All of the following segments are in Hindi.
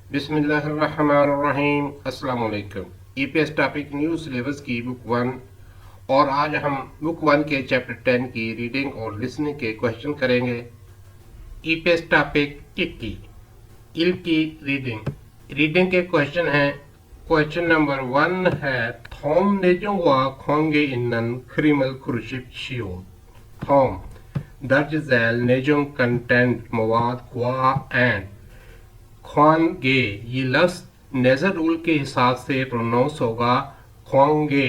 बिस्मिल्लाहिर्रहमानिर्रहीम। अस्सलाम वालेकुम। ईपीएस टॉपिक न्यू सिलेबस की बुक 1 और आज हम बुक 1 के चैप्टर 10 की रीडिंग और लिसनिंग के क्वेश्चन करेंगे। ईपीएस टॉपिक इक्की इल की रीडिंग के क्वेश्चन हैं। क्वेश्चन नंबर 1 है थॉम नेजोंगवा खोंगे इन्नन क्रिमल क्रुशिप शियो। थॉम दर्ज झैल नेजोंग कंटेंट मवाद क्वा एंड ख्वांगे। ये लफ्ज नेजर रूल के हिसाब से प्रोनाउंस होगा ख्वांगे,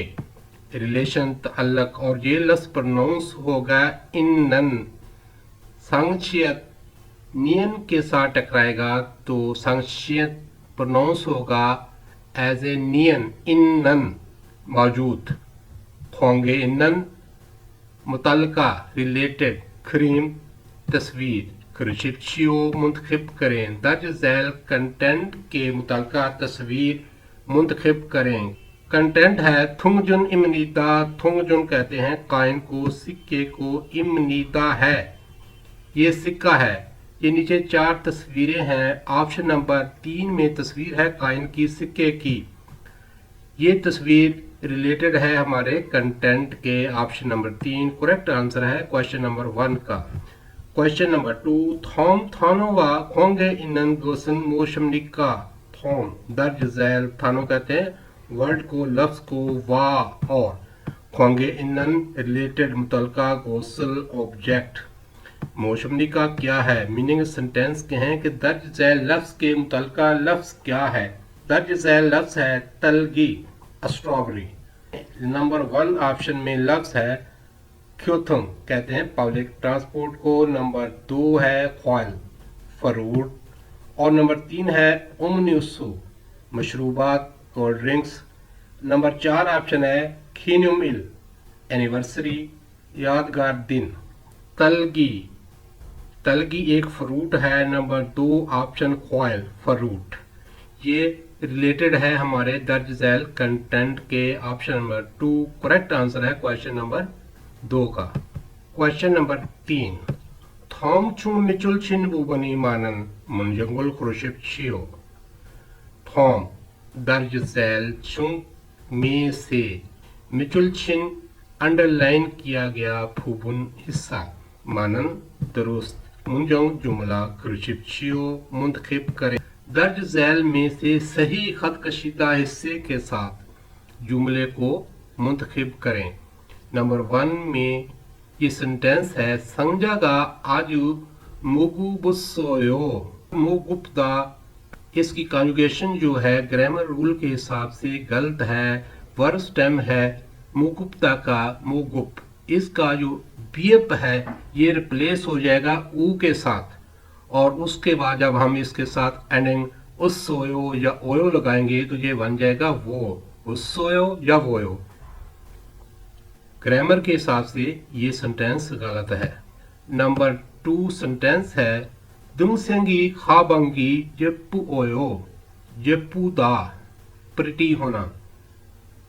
रिलेशन तअल्लक, और ये लफ्ज प्रोनाउंस होगा इन्नन। संक्षियत नियन के साथ टकराएगा तो संक्षियत प्रोनाउंस होगा एज ए नियन, इन्नन मौजूद। ख्वांगे इन्नन मुतल्लका रिलेटेड, क्रीम तस्वीर, कृषियो मुंतखब करें। दर्ज झैल कंटेंट के मुतल्लका तस्वीर मुंतखब करें। कंटेंट है थुंगजुन इमनीदा। थुंगजुन कहते हैं काइन को, सिक्के को। इमनीदा है, ये सिक्का है। ये नीचे 4 तस्वीरें हैं। ऑप्शन नंबर 3 में तस्वीर है काइन की, सिक्के की। ये तस्वीर रिलेटेड है हमारे कंटेंट के। ऑप्शन नंबर 3 करेक्ट आंसर है क्वेश्चन नंबर 1 का। Question number 2 थॉम थानोवा खोंगे इनन गोसन मोशमनिका। थॉम दर्ज झैल, थानो कहते हैं वर्ड को, लफ्ज को, वाह और खोंगे इनन रिलेटेड मुतल्लका गोसल ऑब्जेक्ट। मोशमनिका क्या है? मीनिंग सेंटेंस के हैं कि दर्ज झैल लफ्ज के मुतल्लका लफ्ज क्या है। दर्ज झैल लफ्ज है तलगी, स्ट्रॉबेरी। नंबर 1 ऑप्शन में लफ्ज है क्योथुंग, कहते हैं पब्लिक ट्रांसपोर्ट को। नंबर 2 है ख्वाल, फ्रूट। और नंबर 3 है ओमन्यूसु, मशरूबात, कोल्ड ड्रिंक्स। नंबर 4 ऑप्शन है खीनुमिल, एनिवर्सरी, यादगार दिन। तलगी, तलगी एक फ्रूट है। नंबर 2 ऑप्शन ख्वाल, फ्रूट। ये रिलेटेड है हमारे दर्ज झैल कंटेंट के। ऑप्शन नंबर 2 करेक्ट आंसर है क्वेश्चन नंबर 2 का। क्वेश्चन नंबर 3 थॉम चुंग मिचुल छिन बुबनी मानन मुंजंगुल क्रुशिप छियो। थॉम दर्ज झैल चुंग में से, मिचुल छिन अंडरलाइन किया गया, फूबुन हिस्सा, मानन दुरुस्त, मुंजंग जुमला, क्रुशिप छियो मुंतखब करें। दर्ज झैल में से सही खत कशीदा हिस्से के साथ जुमले को मुंतखब करें। नंबर 1 में ये सेंटेंस है संजागा आजू मुगु बुस्सोयो मुगुप्ता। इसकी कॉन्जुगेशन जो है ग्रामर रूल के हिसाब से गलत है। वर्ब स्टेम है मुगुप्ता का, मुगुप। इसका जो बीएप है ये रिप्लेस हो जाएगा ऊ के साथ, और उसके बाद जब हम इसके साथ एंडिंग उस्सोयो या ओयो लगाएंगे तो ये बन जाएगा वो, उस्सोयो या वोयो। ग्रामर के हिसाब से ये सेंटेंस गलत है। नंबर 2 सेंटेंस है दुंगसेंगी खाबंगी जेप्पू ओयो, जेप्पू दा, प्रिटी होना।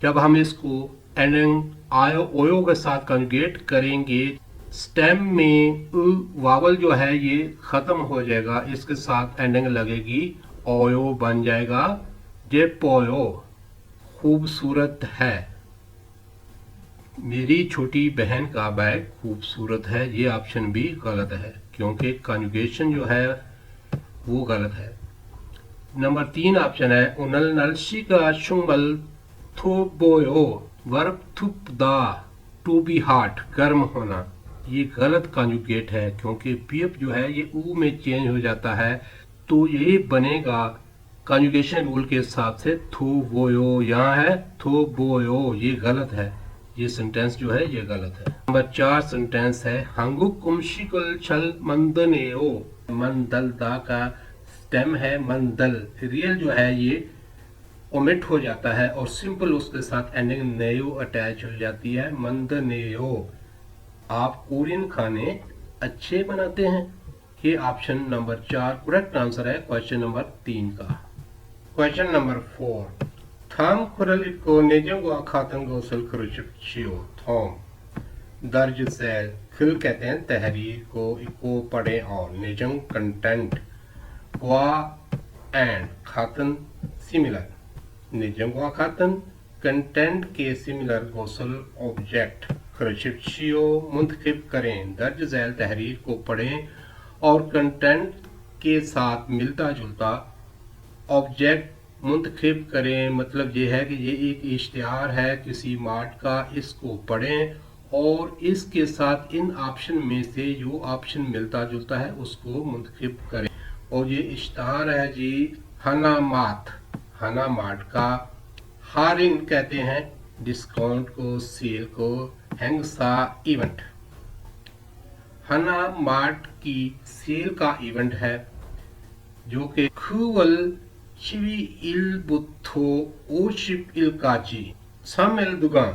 जब हम इसको एंडिंग आयो ओयो के साथ कॉन्जुगेट करेंगे, स्टेम में वावल जो है ये खत्म हो जाएगा, इसके साथ एंडिंग लगेगी ओयो, बन जाएगा जेपोयो, खूबसूरत है। मेरी छोटी बहन का बैग खूबसूरत है, ये ऑप्शन भी गलत है क्योंकि कॉन्जुगेशन जो है वो गलत है। नंबर 3 ऑप्शन है उनल नलशी का शुंगल थोबोयो, वर्ब थुपदा, टू बी हॉट, गर्म होना। ये गलत कॉन्जुगेट है क्योंकि पीएफ जो है ये ऊ में चेंज हो जाता है, तो ये बनेगा कॉन्जुगेशन रूल के हिसाब से थो बोयो, यहाँ है थो बोयो, ये गलत है। ये सेंटेंस जो है ये गलत है। नंबर 4 सेंटेंस है हंगुक कुमशिकुल छल मंदनेओ। मंदल दा का स्टेम है मंदल, रियल जो है ये ओमिट हो जाता है और सिंपल उसके साथ एंडिंग नेयो अटैच हो जाती है, मंदनेयो। आप कोरियन खाने अच्छे बनाते हैं। ये ऑप्शन नंबर 4 करेक्ट आंसर है क्वेश्चन नंबर 3 का। क्वेश्चन नंबर 4 थाम खुरल को नेजंगो खातन गोसल खरुचियो। थॉम दर्ज झैल, खिल कहते हैं तहरीर को, इको पढ़े, और नेजंग कंटेंट, वा एंड खातन सिमिलर निजम व खातन कंटेंट के सिमिलर गौसल ऑब्जेक्ट खरशियो मुंतखब करें, दर्ज झैल तहरीर को पढ़ें और कंटेंट के साथ मिलता जुलता ऑब्जेक्ट मुंतखब करें। मतलब ये है कि ये एक इश्तिहार है किसी मार्ट का, इसको पढ़ें और इसके साथ इन ऑप्शन में से जो ऑप्शन मिलता जुलता है उसको मुंतखब करें। और ये इश्तिहार है जी हना मार्ट का। हारिन कहते हैं डिस्काउंट को, सेल को, हैंगसा इवेंट। हना मार्ट की सेल का इवेंट है जो कि खुवल शिवी इल बुथो ओशिप इल काजी सामेल दुगान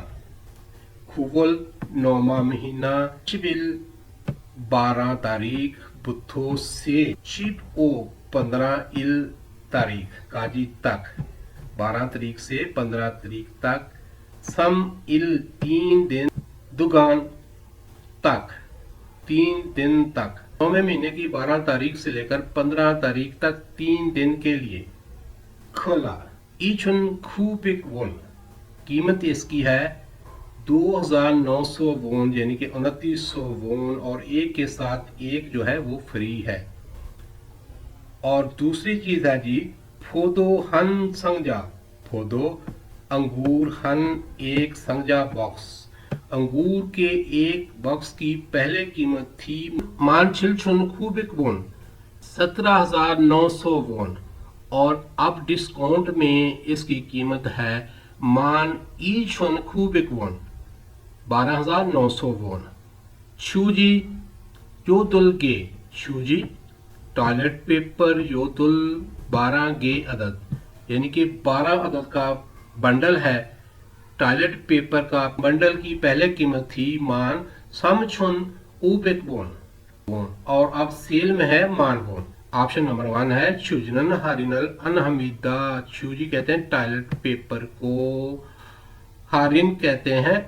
खुवल 9वां महीना शिबिल 12 तारीख बुथो से शिप ओ 15 इल तारीख काजी तक 12 तारीख से 15 तारीख तक सम इल 3 दिन दुगान तक 3 दिन तक 9वें महीने की 12 तारीख से लेकर 15 तारीख तक 3 दिन के लिए। खोला ईचुन खूबिक वोन कीमत इसकी है 2900 वोन यानी कि 2900 वोन और एक के साथ एक जो है वो फ्री है। और दूसरी चीज है जी फोदो हन संजा फोदो अंगूर हन एक संजा बॉक्स अंगूर के एक बॉक्स की पहले कीमत थी मानचिलचुन खूबिक वोन 17,900 वोन और अब डिस्काउंट में इसकी कीमत है मान ईचुन खूबिक वोन 12,900 वोन। शूजी योदुल गे शूजी टॉयलेट पेपर योदुल 12 गे अदद यानी कि 12 अदद का बंडल है। टॉयलेट पेपर का बंडल की पहले कीमत थी मान समछुन उबिक बोन और अब सेल में है मान बोन। ऑप्शन नंबर 1 है चुजनन हारिनल अनहमीदा। चूजी कहते हैं टॉयलेट पेपर को, हारिन कहते हैं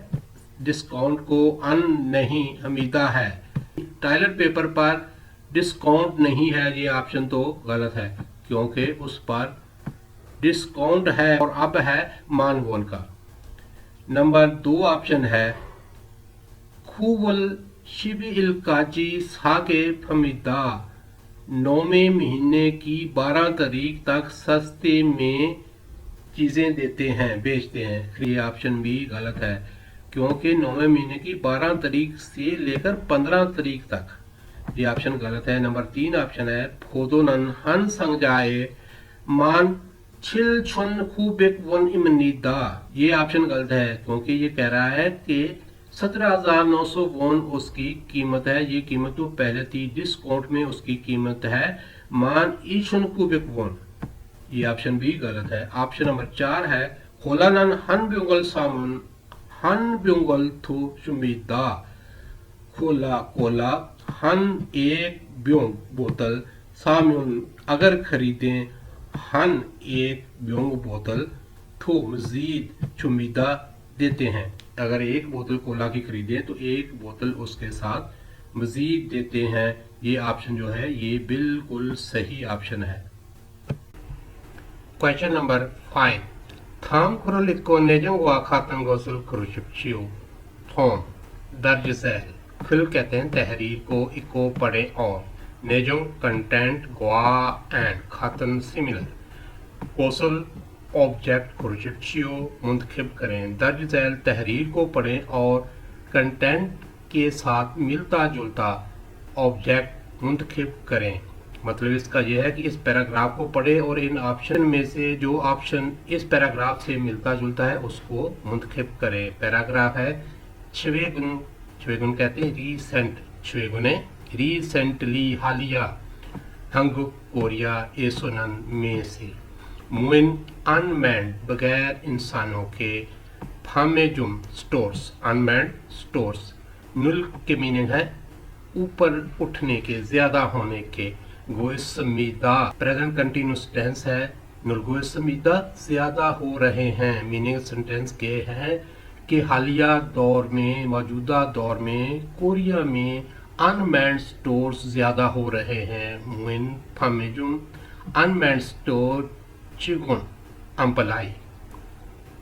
डिस्काउंट को, अन नहीं हमीदा है। टॉयलेट पेपर पर डिस्काउंट नहीं है, ये ऑप्शन तो गलत है क्योंकि उस पर डिस्काउंट है और अब है मानवोन का। नंबर 2 ऑप्शन है खूवल शिबी इलकाजी साके फमीदा 9वें महीने की 12 तारीख तक सस्ते में चीज़ें देते हैं, बेचते हैं। ये ऑप्शन भी गलत है क्योंकि 9वें महीने की 12 तारीख से लेकर 15 तारीख तक, ये ऑप्शन गलत है। नंबर 3 ऑप्शन है फोदोनन हन संजाए मान छिल छुन खूबिक वन इमनीदा, ये ऑप्शन गलत है क्योंकि ये कह रहा है कि 17,900 वोन उसकी कीमत है। ये कीमत तो पहले थी, डिस्काउंट में उसकी कीमत है मान ईशुन कुबिक वोन, ये ऑप्शन भी गलत है। ऑप्शन नंबर 4 है खोलानन हन ब्युंगल सामुन हन ब्युंगल थु शुमिदा खोला कोला हन एक ब्योंग बोतल सामुन अगर खरीदें हन एक ब्योंग बोतल थो मजीद शुमिदा देते हैं। अगर एक बोतल कोला की खरीदें तो एक बोतल उसके साथ मजीद देते हैं। ये ऑप्शन जो है ये बिल्कुल सही ऑप्शन है। क्वेश्चन नंबर 5 थाम खुरलिको नेजंग वा खातन गोसल खुरुशियो थोम दर्ज झैल फिल कहते हैं तहरीर को, इको पढ़ें और नेजंग कंटेंट ग्वा एंड खातन सिमिलर गोसल ऑब्जेक्ट खुरुशियो मुंतखब करें। दर्ज झैल तहरीर को पढ़ें और कंटेंट के साथ मिलता जुलता ऑब्जेक्ट मुंतखब करें। मतलब इसका यह है कि इस पैराग्राफ को पढ़ें और इन ऑप्शन में से जो ऑप्शन इस पैराग्राफ से मिलता जुलता है उसको मुंतखब करें। पैराग्राफ है छवेगुन, छवेगुन कहते हैं रीसेंट, छवेगुने रीसेंटली हालिया हंग कोरिया एसोनन में से मुइन अनमैन्ड बगैर इंसानों के फामेजुम स्टोर्स अनमैन्ड स्टोर्स नुल के मीनिंग है ऊपर उठने के, ज्यादा होने के। गोइसमीदा प्रेजेंट कंटिन्यूस टेंस है, नुलगोइसमीदा ज्यादा हो रहे हैं। मीनिंग सेंटेंस के हैं कि हालिया दौर में, मौजूदा दौर में कोरिया में अनमैन्ड स्टोर्स ज्यादा हो रहे हैं। Muin फामेजुम unmanned store चिगुन अम्पलाई।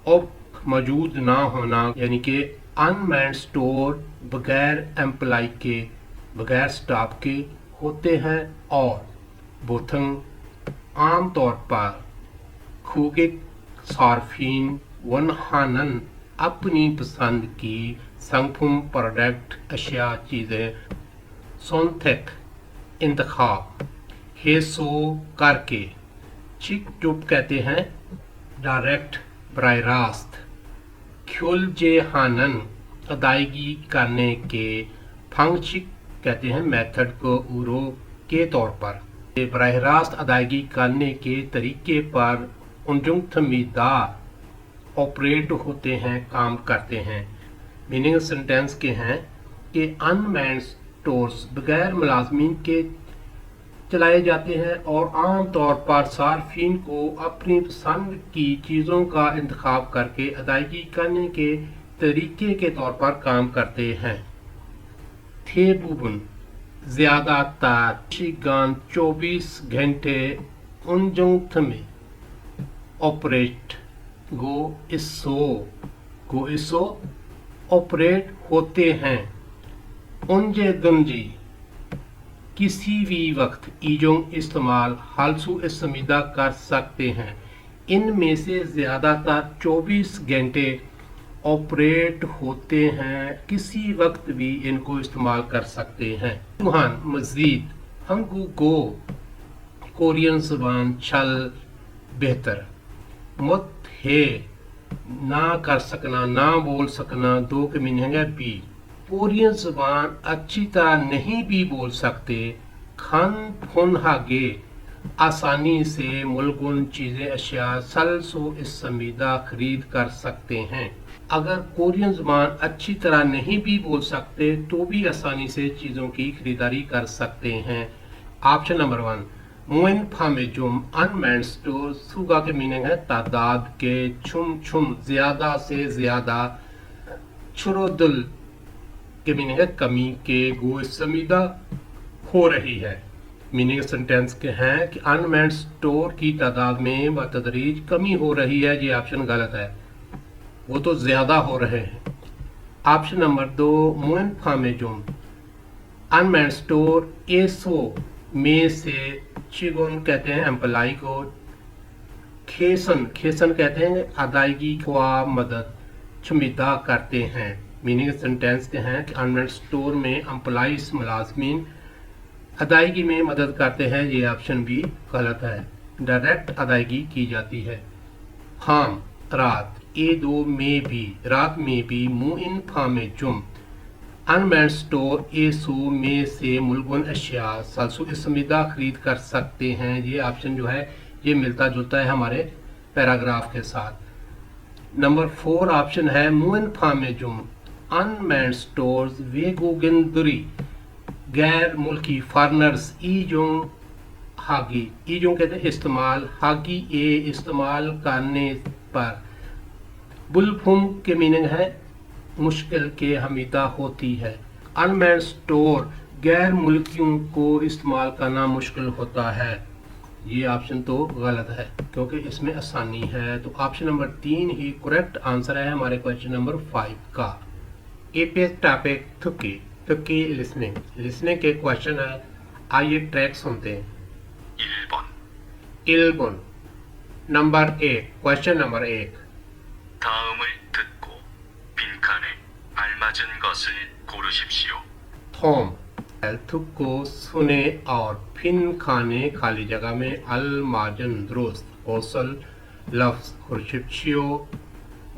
अब मौजूद ना होना यानी कि अनमैन्ड स्टोर बगैर एम्प्लाई के, बगैर स्टाफ के होते हैं। और बोथंग आमतौर पर खूगिक सार्फिन वनहानन अपनी पसंद की संगफुम प्रोडक्ट अशिया चीज़ें सोनथेक इंतखाब हेसो करके चिक चुप कहते हैं डायरेक्ट बराह रास्त, ख्युलजे हानन अदायगी करने के, फंगचिक कहते हैं मेथड को उरो के तौर पर, बराह रास्त अदायगी करने के तरीके पर उनजुंगथमीदा ऑपरेट होते हैं, काम करते हैं। मीनिंग सेंटेंस के हैं कि अनमैन्ड स्टोर्स बगैर मुलाजमीन के चलाए जाते हैं और आम तौर पर सार्फिन को अपनी पसंद की चीज़ों का इंतखाब करके अदायगी करने के तरीके के तौर पर काम करते हैं। थे बुबन ज़्यादातर शिगान 24 घंटे उनजुंक्थ में ऑपरेट गो इसो ऑपरेट होते हैं। उनजे दुंजी किसी भी वक्त ईजोंग इस्तेमाल हालसू इसमीदा कर सकते हैं। इनमें से ज़्यादातर 24 घंटे ऑपरेट होते हैं, किसी वक्त भी इनको इस्तेमाल कर सकते हैं। तुहान मज़ीद हंगू गो कोरियन ज़बान छल बेहतर मुत है ना कर सकना, ना बोल सकना, दो के मीनिंग है बी। कोरियन ज़बान अच्छी तरह नहीं भी बोल सकते। खान फुन हागे आसानी से मुलगुन चीज़ें अशिया सलसो इस समीदा खरीद कर सकते हैं। अगर कोरियन ज़बान अच्छी तरह नहीं भी बोल सकते तो भी आसानी से चीज़ों की खरीदारी कर सकते हैं। Option number 1 Muin फामेजुम unmanned store सुगा के मीनिंग है तादाद के, छुम छुम ज़्यादा से ज़्यादा, छुरोदुल के मीनिंग है कमी के, गो समीदा हो रही है। मीनिंग सेंटेंस के हैं कि अनमैन्ड स्टोर की तादाद में बतदरीज कमी हो रही है। ये ऑप्शन गलत है, वो तो ज़्यादा हो रहे हैं। Option number 2 Muin फामेजुम unmanned store एसो में से चिगुन कहते हैं एम्प्लाई को, खेसन कहते हैं अदायगी ख्वा मदद छुमिदा करते हैं। मीनिंग सेंटेंस के हैं कि अनमैन्ड स्टोर में एम्प्लॉइज मुलाजमीन अदायगी में मदद करते हैं। ये ऑप्शन भी गलत है, डायरेक्ट अदायगी की जाती है। हाम रात ए दो में भी, रात में भी मुइन फामे जुम अनमैन्ड स्टोर एसो में से मुलगुन अशिया सलसु इसमीदा खरीद कर सकते हैं। ये ऑप्शन जो है ये मिलता जुलता है हमारे पैराग्राफ के साथ। नंबर 4 ऑप्शन है मुइन फामे जुम अनमैन्ड स्टोर्स वेगुगिंदुरी गैर मुल्की फॉरनर्स ईजों हागी, ईजों कहते हैं इस्तेमाल, हागी ए इस्तेमाल करने पर, बुलफुम के मीनिंग है मुश्किल के हमीदा होती है। अनमैन्ड स्टोर गैर मुल्कियों को इस्तेमाल करना मुश्किल होता है। ये ऑप्शन तो गलत है क्योंकि इसमें आसानी है। तो ऑप्शन नंबर 3 ही करेक्ट आंसर है हमारे क्वेश्चन नंबर 5 का। एपीएस टॉपिक थुकी लिसनिंग के क्वेश्चन है। आइए ट्रैक सुनते हैं। 1번 नंबर 1 क्वेश्चन नंबर 1 다음을 듣고 빈칸에 알맞은 것을 고르십시오. थोम थुक को सुने और फिन खाने खाली जगह में अल माजन दुरुस्त कौशल लफ्ज खुर्शिप्शियो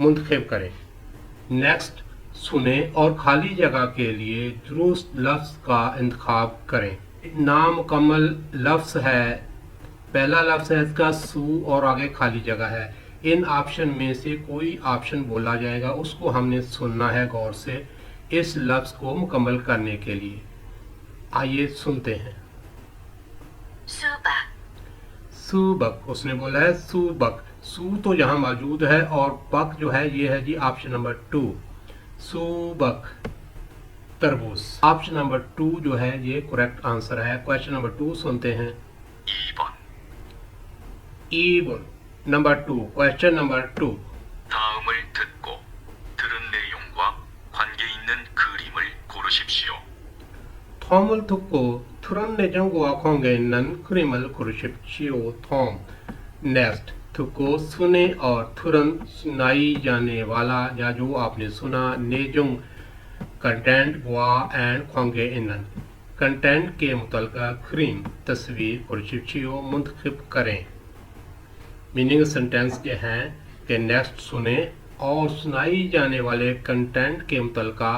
मुंतखब करें। नेक्स्ट सुने और खाली जगह के लिए दुरुस्त लफ्ज का इंतखाब करें। नामुकम्मल लफ्ज है, पहला लफ्ज है इसका सू और आगे खाली जगह है। इन ऑप्शन में से कोई ऑप्शन बोला जाएगा, उसको हमने सुनना है गौर से इस लफ्ज को मुकम्मल करने के लिए। आइए सुनते हैं। सुबक उसने बोला है सुबक, सू तो यहाँ मौजूद है और बक जो है ये है जी ऑप्शन नंबर 2 सुबक तरबूज। ऑप्शन नंबर 2 जो है ये करेक्ट आंसर है। क्वेश्चन नंबर 2 सुनते हैं। 2번 2번. Number 2. Question number 2. 다음을 듣고 들은 내용과 관계 있는 그림을 고르십시오. 다음을 듣고 들은 내용과 관계 있는 그림을 고르십시오. 다음. Next. 듣고 सुने और तुरंत सुनाई जाने वाला या जो आपने सुना नेजों कंटेंट वा एंड 관계 있는 कंटेंट के मुतलका क्रीम तस्वीर कुर्शिप्शियो मुंतखब करें। मीनिंग सेंटेंस के हैं कि नेक्स्ट सुने और सुनाई जाने वाले कंटेंट के मुतलका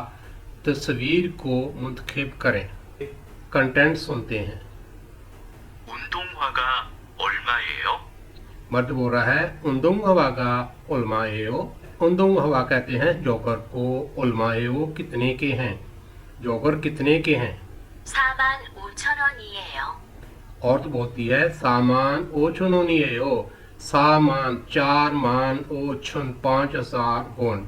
तस्वीर को मुंतखब करें। कंटेंट सुनते हैं। 운동화가 얼마예요? मर्द बोल रहा है उन्दुंग हवा का उलमाएओ। उन्दुंग हवा कहते हैं जॉगर को, उलमाएओ कितने के हैं, जॉगर कितने के हैं। 45,000원이에요. और तो बोलती है सामान ओछुनोनिएओ, सामान 4 मान ओछुन 5,000 वोन।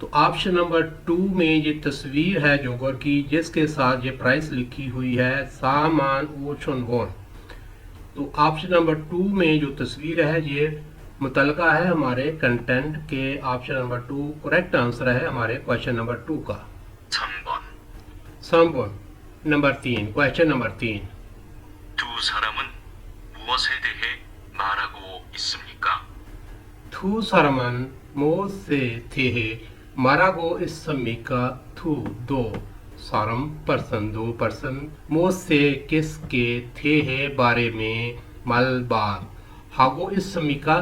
तो ऑप्शन नंबर 2 में ये तस्वीर है जॉगर की जिसके साथ ये प्राइस लिखी हुई है सामान ओछुन वोन। तो ऑप्शन नंबर 2 में जो तस्वीर है ये मुतलका है हमारे कंटेंट के। ऑप्शन नंबर 2 करेक्ट आंसर है हमारे क्वेश्चन नंबर 2 का। 3번. संबोन नंबर 3। Question number 3। 두 사람은 무엇에 대해 말하고 있습니까? थू सरमन मो से थे मरागो इस समीका थू दो सारम पर्सन दो पर्सन मो से किसके थे है बारे में मलबार हागो इस समीका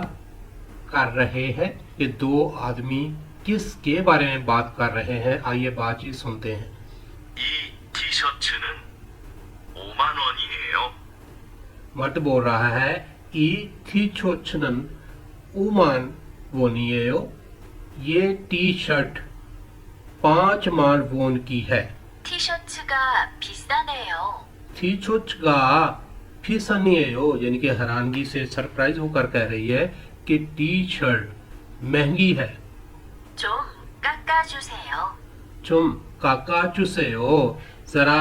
कर रहे हैं। ये दो आदमी किसके बारे में बात कर रहे हैं, आइए बातचीत सुनते हैं। 이 티셔츠는 5만 원이에요. मर्द बोल रहा है ई थी छोचनन उमान वोनिएयो, ये टी शर्ट 5 मान वोन की है। 티셔츠가 비싸네요. थी छोचगा फिसनिएयो यानी कि हैरानगी से सरप्राइज होकर कह रही है कि टी शर्ट महंगी है। 좀 깎아주세요. चुम काका चुसेओ, जरा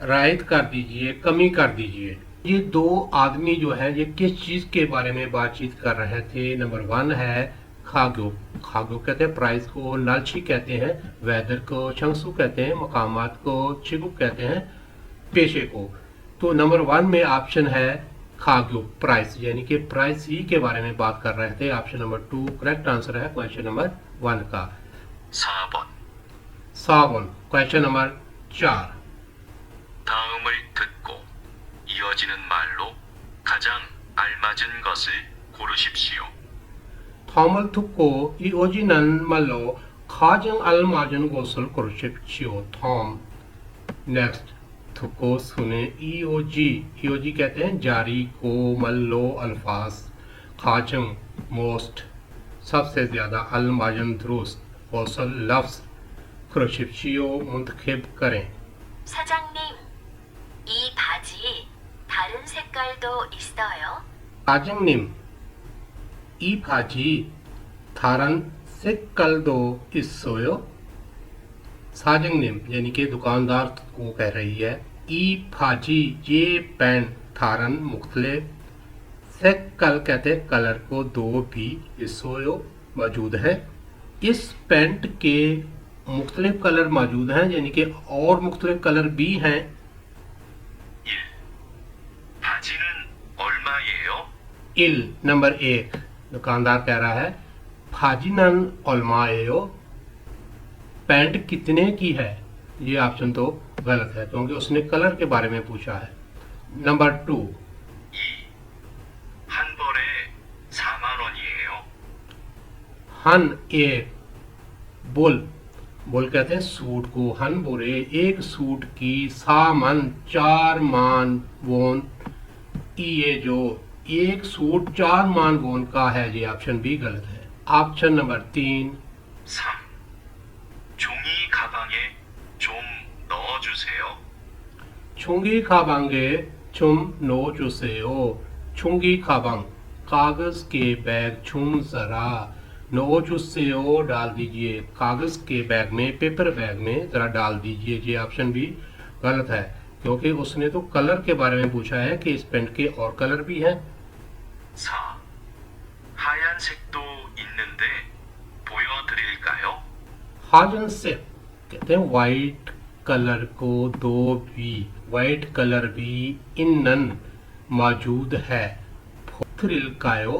रायत कर दीजिए, कमी कर दीजिए। ये दो आदमी जो है ये किस चीज के बारे में बातचीत कर रहे थे। नंबर 1 है खागो। खागो कहते हैं प्राइस को, नालची कहते हैं वेदर को, शंसु कहते हैं मकामात को, चिगु कहते हैं पेशे को। तो नंबर 1 में ऑप्शन है खागो प्राइस, यानी कि प्राइस ही के बारे में बात कर रहे थे। ऑप्शन नंबर 2 करेक्ट आंसर है क्वेश्चन नंबर 1 का। 4번. सावन क्वेश्चन नंबर 4। 다음을 듣고 이어지는 말로 가장 알맞은 것을 고르십시오. थॉमल थुक्को इओजिनन मल्लो खाजंग अलमाजन गोसल कुरशिप्शियो थॉम। नेक्स्ट थुक्को सुने ईओजी। ईओजी कहते हैं जारी को, मल्लो अल्फाज, खाजंग मोस्ट सबसे ज्यादा, अलमाजन दुरुस्त, गोसल लफ्ज, कुरशिप्शियो मुंतखब करें। 사장님, 이 바지 다른 색깔도 있어요? खाजंगनिम ई फाजी थारन से कल दो इसोयो। साजंगनिम यानी कि दुकानदार को कह रही है ई फाजी ये पैंट थारन मुख्तलिफ, से कल कहते कलर को, दो भी इसोयो मौजूद है। इस पैंट के मुख्तलिफ कलर मौजूद हैं यानी कि और मुख्तलिफ कलर भी हैं। 1. 바지는 얼마예요? इल नंबर 1 दुकानदार कह रहा है फाजिनन ओलमाएयो, पैंट कितने की है। ये ऑप्शन तो गलत है क्योंकि उसने कलर के बारे में पूछा है। नंबर 2 2. 한 벌에 4만 원이에요. हन एक बुल, बुल कहते हैं सूट को, हन बोरे एक सूट की, सामन 4 मान वोन, ये जो एक सूट 4 मान वोन का है, ये ऑप्शन भी गलत है। Option number 3 3. 종이 가방에 좀 넣어주세요. छुंगी खाबांगे चुम नो चुसेओ। छुंगी खाबांग कागज के बैग, छुम जरा, नो चुसेओ डाल दीजिए, कागज के बैग में, पेपर बैग में जरा डाल दीजिए। ये ऑप्शन भी गलत है क्योंकि उसने तो कलर के बारे में पूछा है कि इस पेंट के और कलर भी हैं। 4. 하얀색도 있는데 보여드릴까요? हाजन से कहते हैं वाइट कलर को, दो भी वाइट कलर भी इनन मौजूद है, थ्रिल कायो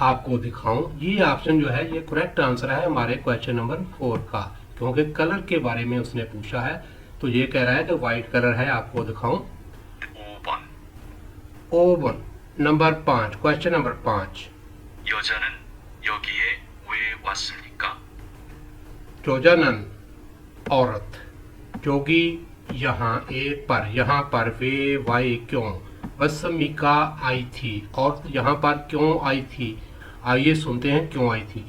आपको दिखाऊं। ये ऑप्शन जो है ये करेक्ट आंसर है हमारे क्वेश्चन नंबर 4 का, क्योंकि कलर के बारे में उसने पूछा है तो ये कह रहा है कि वाइट कलर है, आपको दिखाऊं। 5번. ओवन नंबर 5, क्वेश्चन नंबर 5। 여자는 여기에 왜 왔습니까? जोजानन औरत, जोगी यहाँ पर वे वाई क्यों, वसमिका आई थी, और यहाँ पर क्यों आई थी। आइए सुनते हैं क्यों आई थी।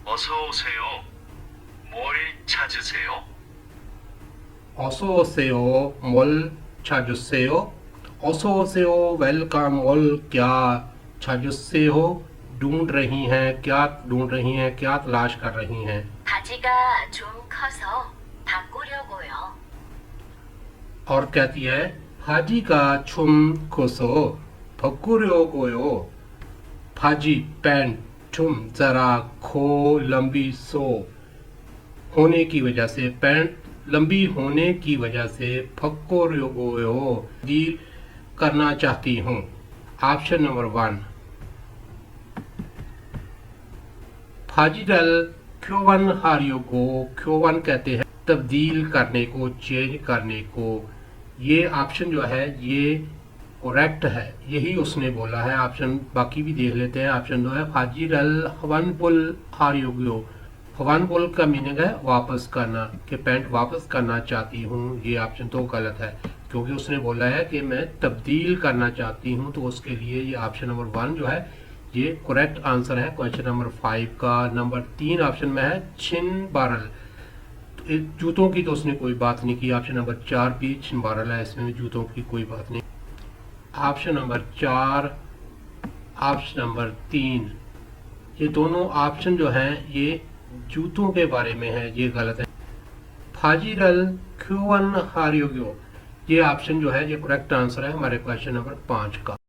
어서 오세요. 뭘 찾으세요? ओसोसेओ मोल छाजुसेओ, ओसोसेओ वेलकम, मोल क्या, छाजुसेओ ढूंढ रही हैं, क्या ढूंढ रही हैं, क्या तलाश कर रही हैं। 바지가 좀 커서 바꾸려고요. और कहती है फाजी का छुम खोसो फकुरो गोयो, फाजी पैंट, छुम जरा, खो लंबी, सो होने की वजह से, पैंट लंबी होने की वजह से, फकुरो गोयो डील करना चाहती हूँ। ऑप्शन नंबर 1 फाजिडल क्योवन हारियोगो, क्योवन कहते हैं तब्दील करने को, चेंज करने को। ये ऑप्शन जो है ये करेक्ट है, यही उसने बोला है। ऑप्शन बाकी भी देख लेते हैं। ऑप्शन 2 है फाजिडल हवनपुल हारियोगो, हवनपुल का मीनिंग है वापस करना, कि पैंट वापस करना चाहती हूँ। ये ऑप्शन तो गलत है, क्योंकि उसने बोला है कि मैं तब्दील करना चाहती हूँ, तो उसके लिए ये ऑप्शन नंबर 1 जो है ये करेक्ट आंसर है क्वेश्चन नंबर 5 का। नंबर 3 ऑप्शन में है छिन बारल, जूतों की तो उसने कोई बात नहीं की। ऑप्शन नंबर 4 भी छिन बारल है, इसमें जूतों की कोई बात नहीं। ऑप्शन नंबर 4, ऑप्शन नंबर 3, ये दोनों ऑप्शन जो हैं ये जूतों के बारे में है, ये गलत है। फाजिरल क्यूवन हारियोग्यो, ये ऑप्शन जो है ये करेक्ट आंसर है हमारे क्वेश्चन नंबर 5 का।